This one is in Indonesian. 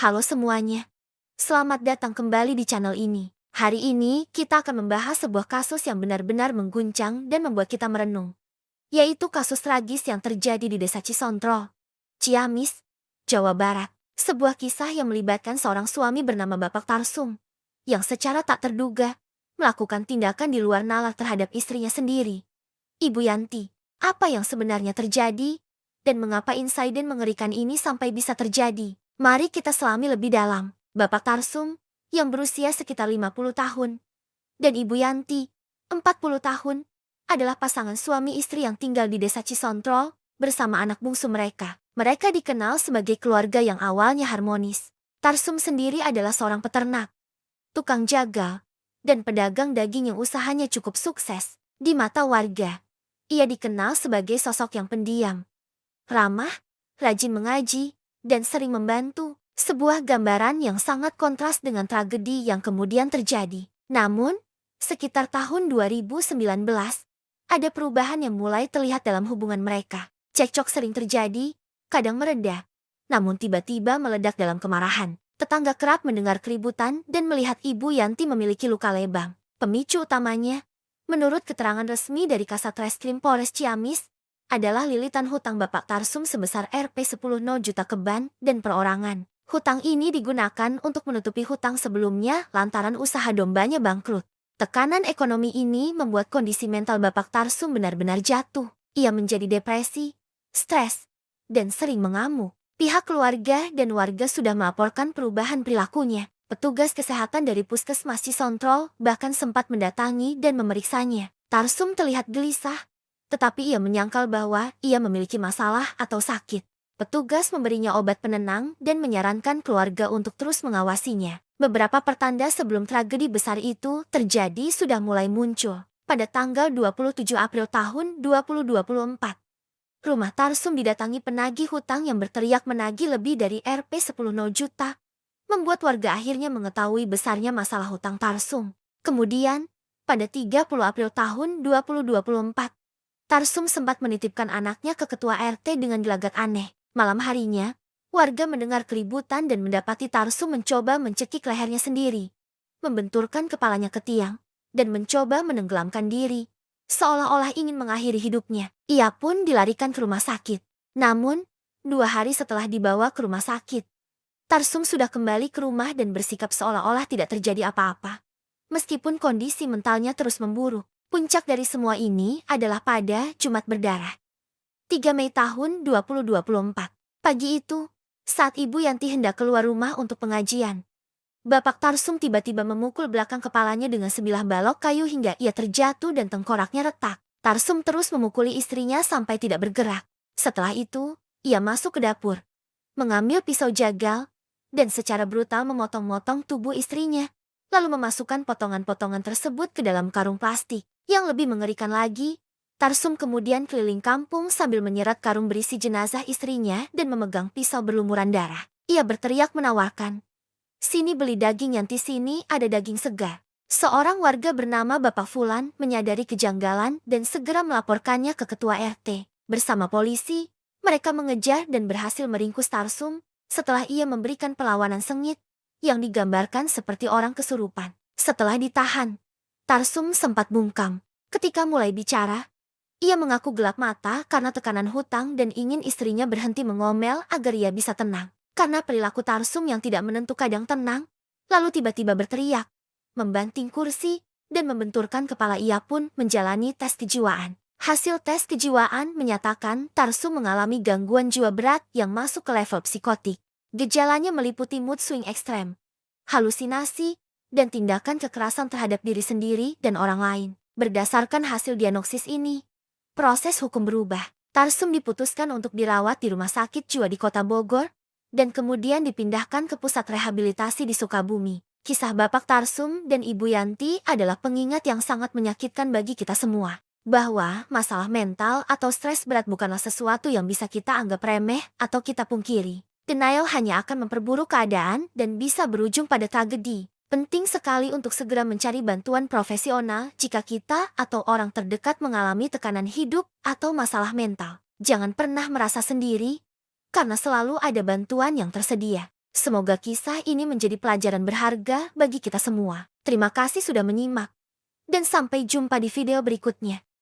Halo semuanya, selamat datang kembali di channel ini. Hari ini kita akan membahas sebuah kasus yang benar-benar mengguncang dan membuat kita merenung, yaitu kasus tragis yang terjadi di Desa Cisontrol, Ciamis, Jawa Barat. Sebuah kisah yang melibatkan seorang suami bernama Bapak Tarsum, yang secara tak terduga melakukan tindakan di luar nalar terhadap istrinya sendiri. Ibu Yanti, apa yang sebenarnya terjadi? Dan mengapa insiden mengerikan ini sampai bisa terjadi? Mari kita selami lebih dalam. Bapak Tarsum, yang berusia sekitar 50 tahun, dan Ibu Yanti, 40 tahun, adalah pasangan suami istri yang tinggal di Desa Cisontrol bersama anak bungsu mereka. Mereka dikenal sebagai keluarga yang awalnya harmonis. Tarsum sendiri adalah seorang peternak, tukang jagal, dan pedagang daging yang usahanya cukup sukses. Di mata warga, ia dikenal sebagai sosok yang pendiam, ramah, rajin mengaji, dan sering membantu. Sebuah gambaran yang sangat kontras dengan tragedi yang kemudian terjadi. Namun, sekitar tahun 2019, ada perubahan yang mulai terlihat dalam hubungan mereka. Cekcok sering terjadi, kadang mereda, namun tiba-tiba meledak dalam kemarahan. Tetangga kerap mendengar keributan dan melihat Ibu Yanti memiliki luka lebam. Pemicu utamanya, menurut keterangan resmi dari Kasat Reskrim Polres Ciamis, adalah lilitan hutang Bapak Tarsum sebesar Rp10 juta keban dan perorangan. Hutang ini digunakan untuk menutupi hutang sebelumnya lantaran usaha dombanya bangkrut. Tekanan ekonomi ini membuat kondisi mental Bapak Tarsum benar-benar jatuh. Ia menjadi depresi, stres, dan sering mengamuk. Pihak keluarga dan warga sudah melaporkan perubahan perilakunya. Petugas kesehatan dari Puskesmas Cisontrol bahkan sempat mendatangi dan memeriksanya. Tarsum terlihat gelisah, tetapi ia menyangkal bahwa ia memiliki masalah atau sakit. Petugas memberinya obat penenang dan menyarankan keluarga untuk terus mengawasinya. Beberapa pertanda sebelum tragedi besar itu terjadi sudah mulai muncul. Pada tanggal 27 April tahun 2024, rumah Tarsum didatangi penagih hutang yang berteriak menagih lebih dari Rp10 juta, membuat warga akhirnya mengetahui besarnya masalah hutang Tarsum. Kemudian, pada 30 April tahun 2024, Tarsum sempat menitipkan anaknya ke ketua RT dengan gelagat aneh. Malam harinya, warga mendengar keributan dan mendapati Tarsum mencoba mencekik lehernya sendiri, membenturkan kepalanya ke tiang, dan mencoba menenggelamkan diri, seolah-olah ingin mengakhiri hidupnya. Ia pun dilarikan ke rumah sakit. Namun, 2 hari setelah dibawa ke rumah sakit, Tarsum sudah kembali ke rumah dan bersikap seolah-olah tidak terjadi apa-apa. Meskipun kondisi mentalnya terus memburuk. Puncak dari semua ini adalah pada Jumat berdarah, 3 Mei tahun 2024. Pagi itu, saat Ibu Yanti hendak keluar rumah untuk pengajian, Bapak Tarsum tiba-tiba memukul belakang kepalanya dengan sebilah balok kayu hingga ia terjatuh dan tengkoraknya retak. Tarsum terus memukuli istrinya sampai tidak bergerak. Setelah itu, ia masuk ke dapur, mengambil pisau jagal, dan secara brutal memotong-motong tubuh istrinya, lalu memasukkan potongan-potongan tersebut ke dalam karung plastik. Yang lebih mengerikan lagi, Tarsum kemudian keliling kampung sambil menyeret karung berisi jenazah istrinya dan memegang pisau berlumuran darah. Ia berteriak menawarkan, "Sini beli daging Yanti, sini ada daging segar." Seorang warga bernama Bapak Fulan menyadari kejanggalan dan segera melaporkannya ke ketua RT. Bersama polisi, mereka mengejar dan berhasil meringkus Tarsum setelah ia memberikan perlawanan sengit yang digambarkan seperti orang kesurupan. Setelah ditahan, Tarsum sempat bungkam. Ketika mulai bicara, ia mengaku gelap mata karena tekanan hutang dan ingin istrinya berhenti mengomel agar ia bisa tenang. Karena perilaku Tarsum yang tidak menentu kadang tenang, lalu tiba-tiba berteriak, membanting kursi, dan membenturkan kepala. Ia pun menjalani tes kejiwaan. Hasil tes kejiwaan menyatakan Tarsum mengalami gangguan jiwa berat yang masuk ke level psikotik. Gejalanya meliputi mood swing ekstrem, halusinasi, dan tindakan kekerasan terhadap diri sendiri dan orang lain. Berdasarkan hasil diagnosis ini, proses hukum berubah. Tarsum diputuskan untuk dirawat di rumah sakit jiwa di Kota Bogor, dan kemudian dipindahkan ke pusat rehabilitasi di Sukabumi. Kisah Bapak Tarsum dan Ibu Yanti adalah pengingat yang sangat menyakitkan bagi kita semua, bahwa masalah mental atau stres berat bukanlah sesuatu yang bisa kita anggap remeh atau kita pungkiri. Denial hanya akan memperburuk keadaan dan bisa berujung pada tragedi. Penting sekali untuk segera mencari bantuan profesional jika kita atau orang terdekat mengalami tekanan hidup atau masalah mental. Jangan pernah merasa sendiri, karena selalu ada bantuan yang tersedia. Semoga kisah ini menjadi pelajaran berharga bagi kita semua. Terima kasih sudah menyimak, dan sampai jumpa di video berikutnya.